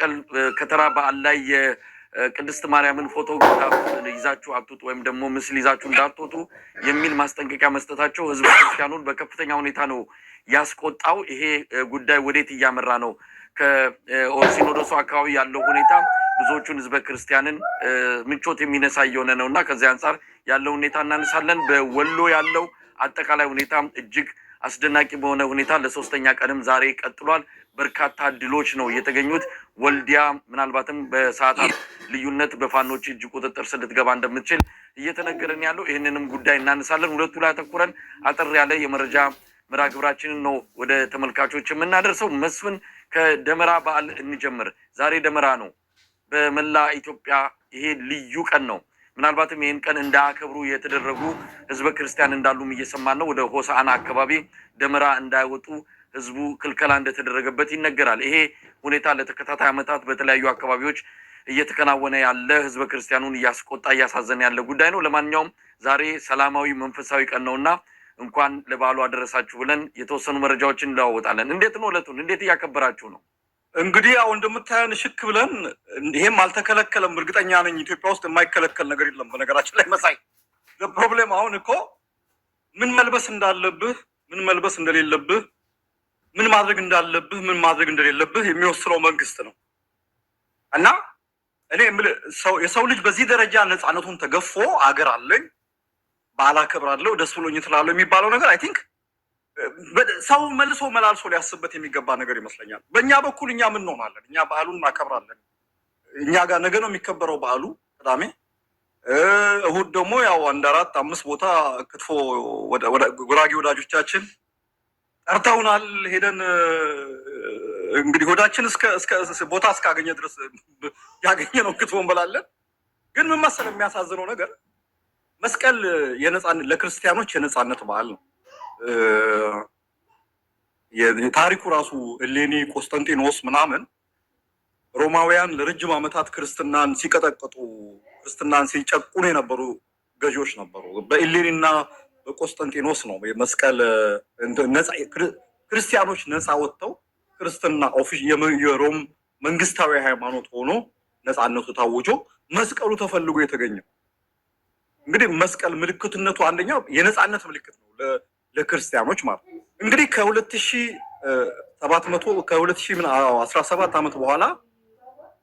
መስቀል ከተራ በዓል ላይ የቅድስት ማርያምን ፎቶግራፍ ይዛችሁ አትውጡ ወይም ደግሞ ምስል ይዛችሁ እንዳትወጡ የሚል ማስጠንቀቂያ መስጠታቸው ህዝበ ክርስቲያኑን በከፍተኛ ሁኔታ ነው ያስቆጣው። ይሄ ጉዳይ ወዴት እያመራ ነው? ከሲኖዶሱ አካባቢ ያለው ሁኔታ ብዙዎቹን ህዝበ ክርስቲያንን ምቾት የሚነሳ እየሆነ ነው እና ከዚህ አንጻር ያለው ሁኔታ እናነሳለን። በወሎ ያለው አጠቃላይ ሁኔታ እጅግ አስደናቂ በሆነ ሁኔታ ለሶስተኛ ቀንም ዛሬ ቀጥሏል። በርካታ ድሎች ነው የተገኙት። ወልዲያ ምናልባትም በሰዓታት ልዩነት በፋኖች እጅ ቁጥጥር ስር ልትገባ እንደምትችል እየተነገረን ያለው ይህንንም ጉዳይ እናነሳለን። ሁለቱ ላይ አተኩረን አጠር ያለ የመረጃ ምራ ግብራችንን ነው ወደ ተመልካቾች የምናደርሰው። መስፍን ከደመራ በዓል እንጀምር። ዛሬ ደመራ ነው። በመላ ኢትዮጵያ ይሄ ልዩ ቀን ነው። ምናልባትም ይህን ቀን እንዳያከብሩ የተደረጉ ህዝበ ክርስቲያን እንዳሉም እየሰማን ነው። ወደ ሆሳዕና አካባቢ ደመራ እንዳይወጡ ህዝቡ ክልከላ እንደተደረገበት ይነገራል። ይሄ ሁኔታ ለተከታታይ ዓመታት በተለያዩ አካባቢዎች እየተከናወነ ያለ ህዝበ ክርስቲያኑን እያስቆጣ እያሳዘነ ያለ ጉዳይ ነው። ለማንኛውም ዛሬ ሰላማዊ መንፈሳዊ ቀን ነውና እንኳን ለበዓሉ አደረሳችሁ ብለን የተወሰኑ መረጃዎችን እንለዋወጣለን። እንዴት ነው ዕለቱን እንዴት እያከበራችሁ ነው? እንግዲህ ያው እንደምታየን ሽክ ብለን ይሄም አልተከለከለም። እርግጠኛ ነኝ ኢትዮጵያ ውስጥ የማይከለከል ነገር የለም። በነገራችን ላይ መሳይ ፕሮብሌም አሁን እኮ ምን መልበስ እንዳለብህ፣ ምን መልበስ እንደሌለብህ፣ ምን ማድረግ እንዳለብህ፣ ምን ማድረግ እንደሌለብህ የሚወስነው መንግስት ነው እና እኔ የሰው ልጅ በዚህ ደረጃ ነፃነቱን ተገፎ አገር አለኝ በዓል አከብራለሁ ደስ ብሎኝ ትላለህ የሚባለው ነገር አይ ቲንክ ሰው መልሶ መላልሶ ሊያስብበት የሚገባ ነገር ይመስለኛል። በእኛ በኩል እኛ ምን እንሆናለን? እኛ በዓሉን እናከብራለን። እኛ ጋር ነገ ነው የሚከበረው በዓሉ ቅዳሜ። እሁድ ደግሞ ያው 1 4 5 ቦታ ክትፎ ጉራጌ ወዳጆቻችን ጠርተውናል። ሄደን እንግዲህ ሆዳችን እስከ ቦታ እስካገኘ ድረስ ያገኘ ነው ክትፎ እንበላለን። ግን ምን መሰለህ የሚያሳዝነው ነገር መስቀል ለክርስቲያኖች የነፃነት በዓል ነው። የታሪኩ ራሱ እሌኒ ቆስጠንጢኖስ ምናምን ሮማውያን ለረጅም ዓመታት ክርስትናን ሲቀጠቅጡ ክርስትናን ሲጨቁኑ የነበሩ ገዢዎች ነበሩ። በእሌኒና በቆስጠንጢኖስ ነው መስቀል ክርስቲያኖች ነፃ ወጥተው ክርስትና የሮም መንግስታዊ ሃይማኖት ሆኖ ነፃነቱ ታውጆ መስቀሉ ተፈልጎ የተገኘው። እንግዲህ መስቀል ምልክትነቱ አንደኛው የነፃነት ምልክት ነው ለክርስቲያኖች ማለት ነው። እንግዲህ ከ2017 ዓመት በኋላ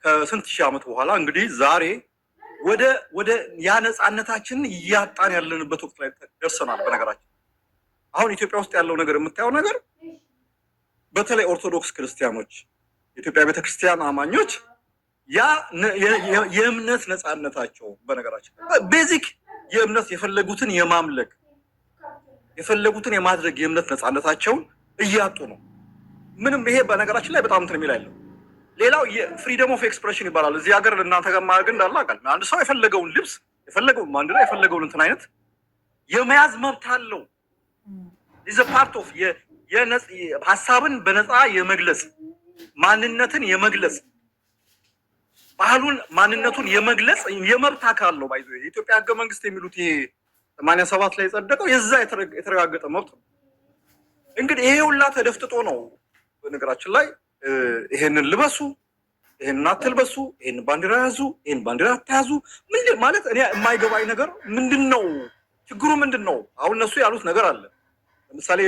ከስንት ሺህ ዓመት በኋላ እንግዲህ ዛሬ ወደ ያ ነፃነታችንን እያጣን ያለንበት ወቅት ላይ ደርሰናል። በነገራችን አሁን ኢትዮጵያ ውስጥ ያለው ነገር የምታየው ነገር በተለይ ኦርቶዶክስ ክርስቲያኖች የኢትዮጵያ ቤተክርስቲያን አማኞች ያ የእምነት ነፃነታቸው በነገራችን ቤዚክ የእምነት የፈለጉትን የማምለክ የፈለጉትን የማድረግ የእምነት ነፃነታቸውን እያጡ ነው። ምንም ይሄ በነገራችን ላይ በጣም እንትን የሚል አይደለም። ሌላው የፍሪደም ኦፍ ኤክስፕሬሽን ይባላል። እዚህ ሀገር እናንተ ጋር ማድረግ እንዳለ አውቃለሁ። አንድ ሰው የፈለገውን ልብስ የፈለገውን ባንዲራ የፈለገውን እንትን አይነት የመያዝ መብት አለው። ኢዝ ፓርት ኦፍ ሀሳብን በነፃ የመግለጽ ማንነትን የመግለጽ ባህሉን ማንነቱን የመግለጽ የመብት አካል ነው። ባይዞ የኢትዮጵያ ህገ መንግስት የሚሉት ይሄ 87 ላይ የጸደቀው የዛ የተረጋገጠ መብት ነው። እንግዲህ ይሄ ሁላ ተደፍጥጦ ነው በነገራችን ላይ ይሄንን ልበሱ፣ ይሄንን አትልበሱ፣ ይሄን ባንዲራ ያዙ፣ ይሄን ባንዲራ አትያዙ ማለት እኔ የማይገባኝ ነገር ምንድነው? ችግሩ ምንድነው? አሁን እነሱ ያሉት ነገር አለ። ለምሳሌ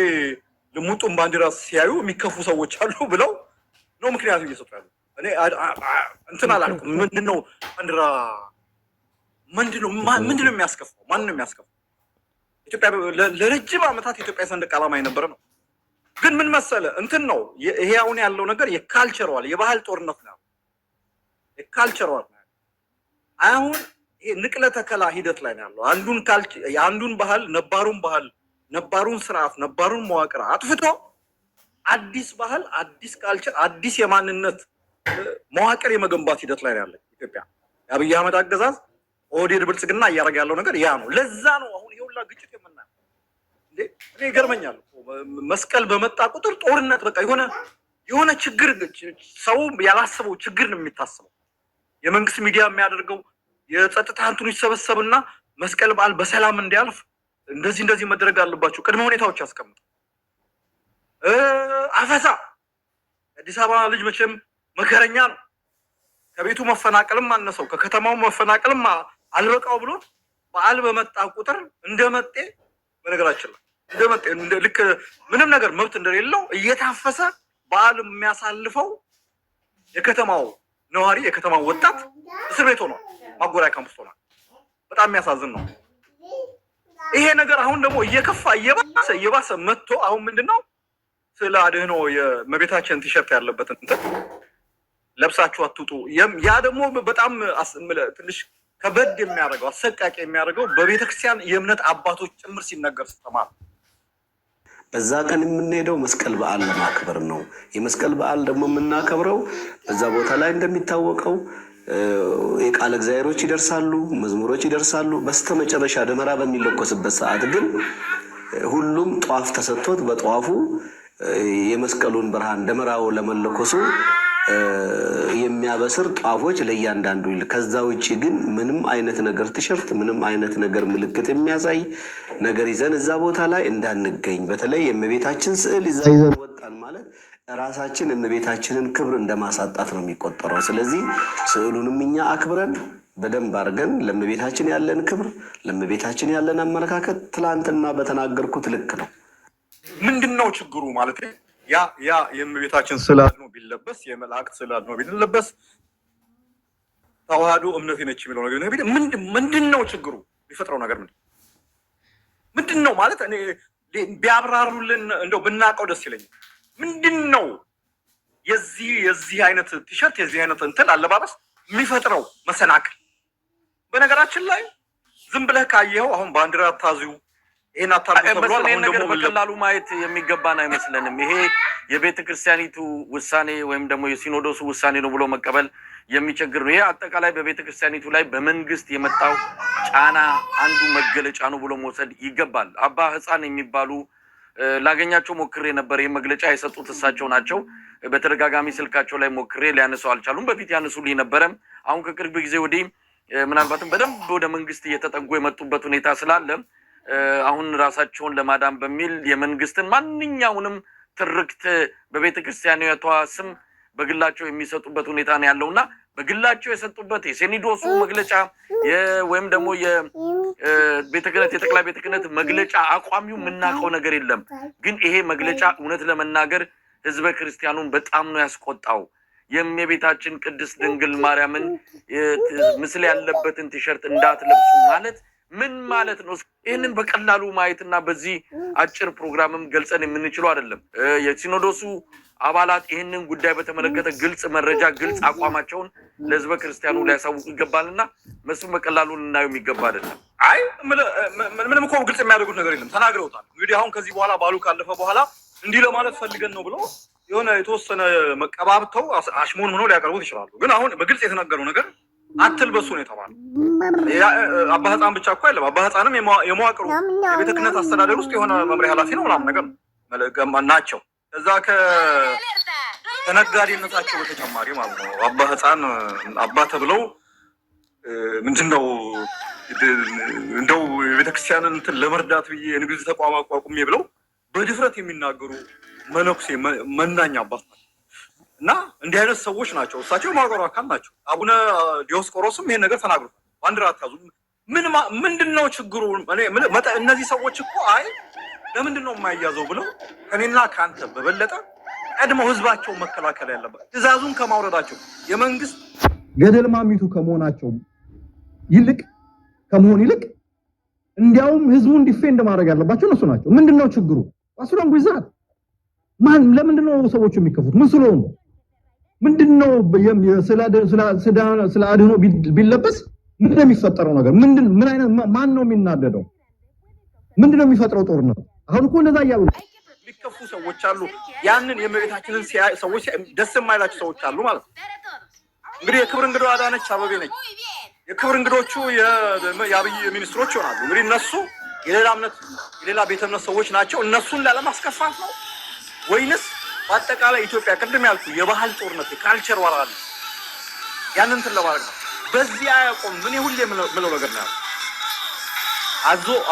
ልሙጡን ባንዲራ ሲያዩ የሚከፉ ሰዎች አሉ ብለው ነው ምክንያቱ እየሰጡ ያሉ። እኔ እንትን አላልኩም። ምንድነው ባንዲራ ምንድነው የሚያስከፋው? ማን ነው የሚያስከፋው? ኢትዮጵያ ለረጅም ዓመታት የኢትዮጵያ ሰንደቅ ዓላማ የነበረ ነው። ግን ምን መሰለ እንትን ነው ይሄ አሁን ያለው ነገር የካልቸራል የባህል ጦርነት ነው። የካልቸራል አሁን ይሄ ንቅለ ተከላ ሂደት ላይ ነው ያለው። አንዱን ባህል ነባሩን ስርዓት ነባሩን መዋቅር አጥፍቶ አዲስ ባህል አዲስ ካልቸር አዲስ የማንነት መዋቅር የመገንባት ሂደት ላይ ነው ያለው ኢትዮጵያ። የአብይ አህመድ አገዛዝ ኦህዴድ ብልጽግና እያደረገ ያለው ነገር ያ ነው። ለዛ ነው አሁን ይሄ ሁላ ግጭት የምናየው። እኔ ይገርመኛል። መስቀል በመጣ ቁጥር ጦርነት በቃ የሆነ ችግር ሰው ያላሰበው ችግር ነው የሚታሰበው። የመንግስት ሚዲያ የሚያደርገው የጸጥታ እንትኑ ይሰበሰብና መስቀል በዓል በሰላም እንዲያልፍ እንደዚህ መደረግ አለባቸው ቅድመ ሁኔታዎች ያስቀምጡ። አፈሳ አዲስ አበባ ልጅ መቼም መከረኛ ነው። ከቤቱ መፈናቀልም አነሰው ከከተማው መፈናቀልም አልበቃው ብሎ በዓል በመጣ ቁጥር እንደመጤ በነገራችን ላይ እንደመጤ ልክ ምንም ነገር መብት እንደሌለው እየታፈሰ በዓል የሚያሳልፈው የከተማው ነዋሪ የከተማው ወጣት እስር ቤት ሆኗል። ማጎሪያ ካምፕ ሆኗል። በጣም የሚያሳዝን ነው። ይሄ ነገር አሁን ደግሞ እየከፋ እየባሰ መጥቶ አሁን ምንድነው ስለ አድህኖ የመቤታችን ቲሸርት ያለበት እንትን ለብሳችሁ አትውጡ። ያ ደግሞ በጣም ትንሽ ከበድ የሚያደርገው አሰቃቂ የሚያደርገው በቤተክርስቲያን የእምነት አባቶች ጭምር ሲነገር ስተማር በዛ ቀን የምንሄደው መስቀል በዓል ለማክበር ነው። የመስቀል በዓል ደግሞ የምናከብረው በዛ ቦታ ላይ እንደሚታወቀው የቃለ እግዚአብሔሮች ይደርሳሉ፣ መዝሙሮች ይደርሳሉ። በስተመጨረሻ ደመራ በሚለኮስበት ሰዓት ግን ሁሉም ጧፍ ተሰጥቶት በጧፉ የመስቀሉን ብርሃን ደመራው ለመለኮሱ የሚያበስር ጧፎች ለእያንዳንዱ ከዛ ውጪ ግን ምንም አይነት ነገር ቲሸርት ምንም አይነት ነገር ምልክት የሚያሳይ ነገር ይዘን እዛ ቦታ ላይ እንዳንገኝ። በተለይ የእመቤታችን ስዕል ይዘን ወጣን ማለት ራሳችን እመቤታችንን ክብር እንደማሳጣት ነው የሚቆጠረው። ስለዚህ ስዕሉንም እኛ አክብረን በደንብ አድርገን ለእመቤታችን ያለን ክብር ለእመቤታችን ያለን አመለካከት ትላንትና በተናገርኩት ልክ ነው። ምንድነው ችግሩ ማለት ያ የእመቤታችን ስዕል አድኖ ቢለበስ የመላእክት ስዕል አድኖ ቢለበስ ተዋህዶ እምነት ነች የሚለው ነገር ምንድነው ችግሩ? የሚፈጥረው ነገር ምንድነው ማለት እኔ ቢያብራሩልን እንደው ብናውቀው ደስ ይለኛል። ምንድነው የዚህ አይነት ቲሸርት የዚህ አይነት እንትን አለባበስ የሚፈጥረው መሰናክል? በነገራችን ላይ ዝም ብለህ ካየኸው አሁን ባንዲራ አታዚው ይሄን አታርጉ ተብሏል። አሁን ደግሞ በቀላሉ ማየት የሚገባን አይመስለንም። ይሄ የቤተ ክርስቲያኒቱ ውሳኔ ወይም ደግሞ የሲኖዶሱ ውሳኔ ነው ብሎ መቀበል የሚቸግር ነው። ይሄ አጠቃላይ በቤተ ክርስቲያኒቱ ላይ በመንግስት የመጣው ጫና አንዱ መገለጫ ነው ብሎ መውሰድ ይገባል። አባ ሕፃን የሚባሉ ላገኛቸው ሞክሬ ነበር። ይሄ መግለጫ የሰጡት እሳቸው ናቸው። በተደጋጋሚ ስልካቸው ላይ ሞክሬ ሊያነሳው አልቻሉም። በፊት ያነሱልኝ ነበረ። አሁን ከቅርብ ጊዜ ወዲህ ምናልባትም በደንብ ወደ መንግስት እየተጠጉ የመጡበት ሁኔታ ስላለ አሁን ራሳቸውን ለማዳን በሚል የመንግስትን ማንኛውንም ትርክት በቤተ ክርስቲያኒቷ ስም በግላቸው የሚሰጡበት ሁኔታ ነው ያለውና በግላቸው የሰጡበት የሲኖዶሱ መግለጫ ወይም ደግሞ የቤተ ክህነት የጠቅላይ ቤተ ክህነት መግለጫ አቋሚው የምናውቀው ነገር የለም። ግን ይሄ መግለጫ እውነት ለመናገር ህዝበ ክርስቲያኑን በጣም ነው ያስቆጣው። የእመቤታችን ቅድስት ድንግል ማርያምን ምስል ያለበትን ቲሸርት እንዳትለብሱ ማለት ምን ማለት ነው? ይህንን በቀላሉ ማየትና በዚህ አጭር ፕሮግራምም ገልጸን የምንችለው አይደለም። የሲኖዶሱ አባላት ይህንን ጉዳይ በተመለከተ ግልጽ መረጃ ግልጽ አቋማቸውን ለህዝበ ክርስቲያኑ ሊያሳውቁ ይገባልና መስም በቀላሉ ልናየው የሚገባ አይደለም። አይ ምንም እኮ ግልጽ የሚያደርጉት ነገር የለም። ተናግረውታል። እንግዲህ አሁን ከዚህ በኋላ ባሉ ካለፈ በኋላ እንዲህ ለማለት ፈልገን ነው ብሎ የሆነ የተወሰነ መቀባብተው አሽሞን ሆኖ ሊያቀርቡት ይችላሉ። ግን አሁን በግልጽ የተነገረው ነገር አትልበሱ ነው የተባለው። አባ ሕፃን ብቻ እኮ አይደለም። አባ ሕፃንም የመዋቅሩ የቤተ ክህነት አስተዳደር ውስጥ የሆነ መምሪያ ኃላፊ ነው ምናምን ነገር ናቸው። እዛ ከነጋዴነታቸው በተጨማሪ ማለት ነው አባ ሕፃን አባ ተብለው ምንድነው እንደው የቤተክርስቲያንን እንትን ለመርዳት ብዬ የንግድ ተቋም አቋቁሜ ብለው በድፍረት የሚናገሩ መነኩሴ መናኛ አባት ናቸው። እና እንዲህ አይነት ሰዎች ናቸው። እሳቸው የማህበሩ አካል ናቸው። አቡነ ዲዮስቆሮስም ይሄን ነገር ተናግረዋል። ባንዲራ አታዙ ምንድነው ችግሩ? እነዚህ ሰዎች እኮ አይ ለምንድነው የማይያዘው ብለው ከኔና ከአንተ በበለጠ ቀድመው ህዝባቸው መከላከል ያለበት ትእዛዙን ከማውረዳቸው የመንግስት ገደል ማሚቱ ከመሆናቸው ይልቅ እንዲያውም ህዝቡን ዲፌንድ ማድረግ ያለባቸው እነሱ ናቸው። ምንድነው ችግሩ? አስሮን ጉይዛት ለምንድነው ሰዎች የሚከፉት? ምን ስለሆኑ ምንድነው ስለ አድህኖ ቢለበስ ምንድነው የሚፈጠረው ነገር? ምን አይነት ማን ነው የሚናደደው? ምንድነው የሚፈጥረው ጦርነት? አሁን እኮ እንደዛ ያሉ ሊከፉ ሰዎች አሉ። ያንን የእመቤታችንን ሰዎች ደስ የማይላቸው ሰዎች አሉ ማለት ነው። እንግዲህ የክብር እንግዳው አዳነች አበቤ ነች። የክብር እንግዶቹ የአብይ ሚኒስትሮች ይሆናሉ። እንግዲህ እነሱ የሌላ እምነት የሌላ ቤተ እምነት ሰዎች ናቸው። እነሱን ላለማስከፋት ነው ወይንስ በአጠቃላይ ኢትዮጵያ ቅድም ያልኩ የባህል ጦርነት የካልቸር ዋራ አለ ያንን እንትን ለማድረግ ነው። በዚህ አያቆም ምን ሁሌ የምለው ነገር ነው።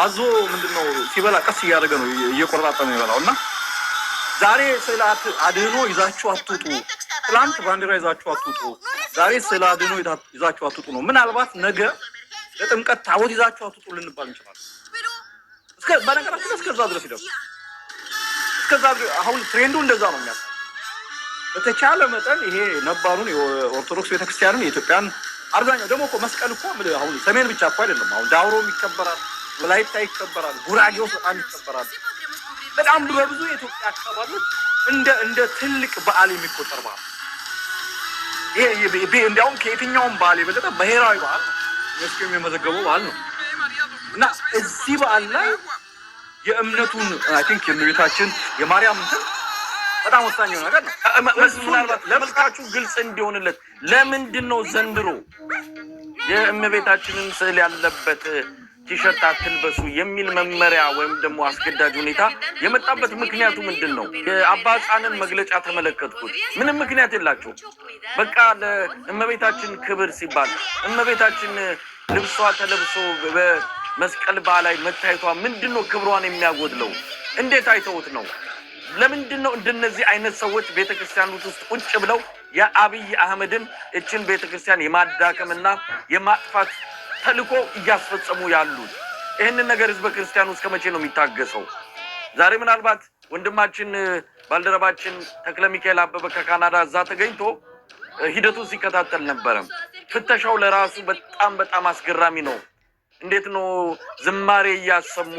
አዞ ምንድነው ሲበላ ቀስ እያደረገ ነው እየቆረጣጠ ነው ይበላው። እና ዛሬ ስለ አድህኖ ይዛችሁ አትውጡ፣ ትላንት ባንዲራ ይዛችሁ አትውጡ፣ ዛሬ ስለ አድኖ ይዛችሁ አትጡ ነው። ምናልባት ነገ ለጥምቀት ታቦት ይዛችሁ አትጡ ልንባል እንችላለን። በነገራችን እስከዛ ድረስ ይደርስ እስከዛ አሁን ትሬንዱ እንደዛ ነው የሚያሳየው። በተቻለ መጠን ይሄ ነባሩን የኦርቶዶክስ ቤተክርስቲያንን የኢትዮጵያን አብዛኛው ደግሞ እኮ መስቀል እኮ አሁን ሰሜን ብቻ እኮ አይደለም። አሁን ዳውሮም ይከበራል፣ ወላይታ ይከበራል፣ ጉራጌ ውስጥ በጣም ይከበራል። በጣም በብዙ የኢትዮጵያ አካባቢዎች እንደ ትልቅ በዓል የሚቆጠር በዓል ይሄ እንዲያውም ከየትኛውም በዓል የበለጠ ብሔራዊ በዓል ነው። ዩኔስኮ የሚመዘገበው በዓል ነው እና እዚህ በዓል ላይ የእምነቱን አይ ቲንክ የእመቤታችን የማርያም እንትን በጣም ወሳኝ ነገር ነው። ምናልባት ለመልካቹ ግልጽ እንዲሆንለት ለምንድን ነው ዘንድሮ የእመቤታችንን ስዕል ያለበት ቲሸርት አትልበሱ የሚል መመሪያ ወይም ደግሞ አስገዳጅ ሁኔታ የመጣበት ምክንያቱ ምንድን ነው? የአባ ሕፃንን መግለጫ ተመለከትኩት። ምንም ምክንያት የላቸው። በቃ ለእመቤታችን ክብር ሲባል እመቤታችን ልብሷ ተለብሶ በመስቀል በዓል ላይ መታየቷ ምንድን ነው ክብሯን የሚያጎድለው? እንዴት አይተውት ነው? ለምንድን ነው እንደነዚህ አይነት ሰዎች ቤተክርስቲያን ውስጥ ቁጭ ብለው የአብይ አህመድን እችን ቤተክርስቲያን የማዳከምና የማጥፋት ተልኮ እያስፈጸሙ ያሉት? ይህንን ነገር ህዝበ ክርስቲያኑ እስከ መቼ ነው የሚታገሰው? ዛሬ ምናልባት ወንድማችን ባልደረባችን ተክለ ሚካኤል አበበ ከካናዳ እዛ ተገኝቶ ሂደቱን ሲከታተል ነበረ። ፍተሻው ለራሱ በጣም አስገራሚ ነው። እንዴት ነው ዝማሬ እያሰሙ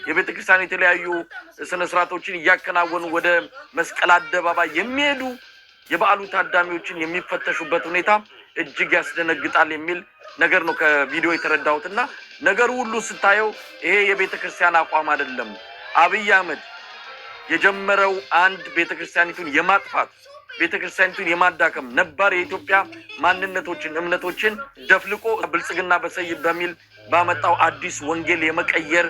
የቤተ ክርስቲያን የተለያዩ ስነ ስርዓቶችን እያከናወኑ ወደ መስቀል አደባባይ የሚሄዱ የበዓሉ ታዳሚዎችን የሚፈተሹበት ሁኔታ እጅግ ያስደነግጣል የሚል ነገር ነው ከቪዲዮ የተረዳሁትና ነገሩ ሁሉ ስታየው ይሄ የቤተ ክርስቲያን አቋም አይደለም። አብይ አህመድ የጀመረው አንድ ቤተ ክርስቲያኒቱን የማጥፋት ቤተ ክርስቲያኒቱን የማዳከም ነባር የኢትዮጵያ ማንነቶችን እምነቶችን ደፍልቆ ብልጽግና በሰይብ በሚል ባመጣው አዲስ ወንጌል የመቀየር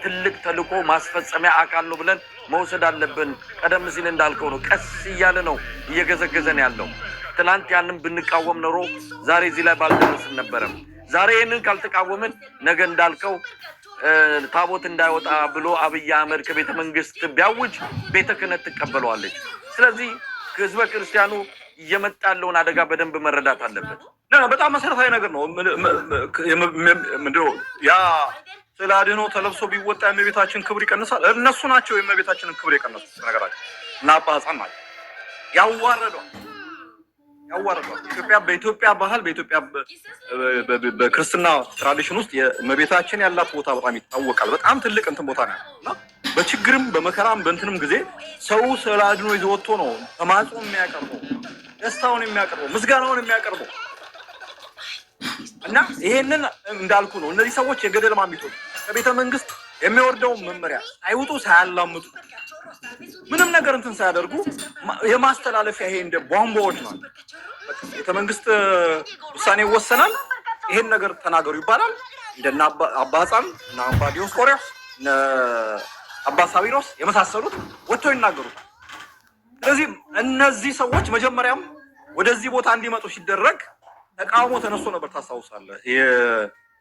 ትልቅ ተልኮ ማስፈጸሚያ አካል ነው ብለን መውሰድ አለብን። ቀደም ሲል እንዳልከው ነው፣ ቀስ እያለ ነው እየገዘገዘን ያለው። ትናንት ያንን ብንቃወም ኖሮ ዛሬ እዚህ ላይ ባልደረስን ነበረም። ዛሬ ይህንን ካልተቃወምን ነገ እንዳልከው ታቦት እንዳይወጣ ብሎ አብይ አህመድ ከቤተ መንግስት ቢያውጅ ቤተ ክህነት ትቀበለዋለች። ስለዚህ ህዝበ ክርስቲያኑ እየመጣ ያለውን አደጋ በደንብ መረዳት አለበት። በጣም መሰረታዊ ነገር ነው። ምንድነው ያ ስለ አድኖ ተለብሶ ቢወጣ የእመቤታችን ክብር ይቀንሳል። እነሱ ናቸው የእመቤታችንን ክብር የቀነሱት ነገራቸው እና አባ ሕፃን ማለት ያዋረዷል። በኢትዮጵያ ባህል በኢትዮጵያ በክርስትና ትራዲሽን ውስጥ የእመቤታችን ያላት ቦታ በጣም ይታወቃል። በጣም ትልቅ እንትን ቦታ ነው እና በችግርም በመከራም በእንትንም ጊዜ ሰው ስለ አድኖ ይዞ ወጥቶ ነው ተማጽኖ የሚያቀርበው፣ ደስታውን የሚያቀርበው፣ ምስጋናውን የሚያቀርበው እና ይሄንን እንዳልኩ ነው። እነዚህ ሰዎች የገደል ማሚቶች ከቤተ መንግስት የሚወርደውን መመሪያ ሳይውጡ ሳያላምጡ ምንም ነገር እንትን ሳያደርጉ የማስተላለፊያ ይሄ እንደ ቧንቧዎች ነው። ቤተ መንግስት ውሳኔ ይወሰናል። ይሄን ነገር ተናገሩ ይባላል። እንደና አባ ሕፃን እና አባ ዲዮስቆሮስ እና አባ ሳዊሮስ የመሳሰሉት ወጥተው ይናገሩታል። ስለዚህ እነዚህ ሰዎች መጀመሪያም ወደዚህ ቦታ እንዲመጡ ሲደረግ ተቃውሞ ተነስቶ ነበር። ታስታውሳለህ?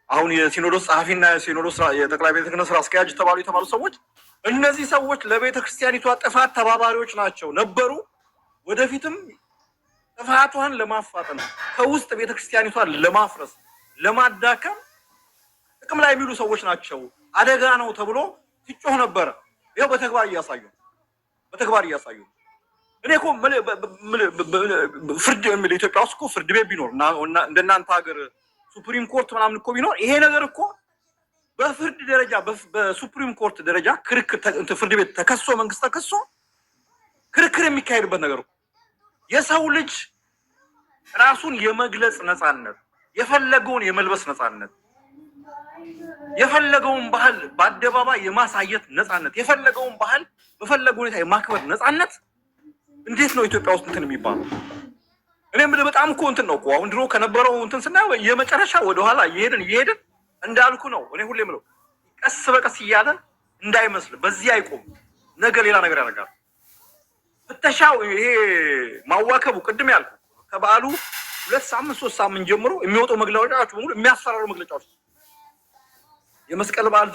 አሁን የሲኖዶስ ጸሐፊና የሲኖዶስ የጠቅላይ ቤተ ክህነት ስራ አስኪያጅ የተባሉ ሰዎች እነዚህ ሰዎች ለቤተ ክርስቲያኒቷ ጥፋት ተባባሪዎች ናቸው ነበሩ። ወደፊትም ጥፋቷን ለማፋጠን ከውስጥ ቤተ ክርስቲያኒቷን ለማፍረስ ለማዳከም ጥቅም ላይ የሚሉ ሰዎች ናቸው፣ አደጋ ነው ተብሎ ሲጮህ ነበረ። ይኸው በተግባር እያሳዩ እኔ እኮ ፍርድ የሚል ኢትዮጵያ ውስጥ እኮ ፍርድ ቤት ቢኖር እና እንደናንተ ሀገር ሱፕሪም ኮርት ምናምን እኮ ቢኖር ይሄ ነገር እኮ በፍርድ ደረጃ በሱፕሪም ኮርት ደረጃ ክርክር ፍርድ ቤት ተከሶ መንግስት ተከሶ ክርክር የሚካሄድበት ነገር እኮ የሰው ልጅ ራሱን የመግለጽ ነፃነት፣ የፈለገውን የመልበስ ነፃነት፣ የፈለገውን ባህል በአደባባይ የማሳየት ነፃነት፣ የፈለገውን ባህል በፈለገው ሁኔታ የማክበር ነፃነት እንዴት ነው ኢትዮጵያ ውስጥ እንትን የሚባለው? እኔም በጣም እኮ እንትን ነው እኮ አሁን ድሮ ከነበረው እንትን ስናየው የመጨረሻ ወደኋላ እየሄድን እንዳልኩ ነው። እኔ ሁሌ የምለው ቀስ በቀስ እያለ እንዳይመስል በዚህ አይቆም፣ ነገ ሌላ ነገር ያደርጋል። ፍተሻው ይሄ ማዋከቡ ቅድም ያልኩ ከበዓሉ 2 ሳምንት 3 ሳምንት ጀምሮ የሚወጡ መግለጫዎች በሙሉ የሚያስፈራሩ መግለጫዎች የመስቀል በዓል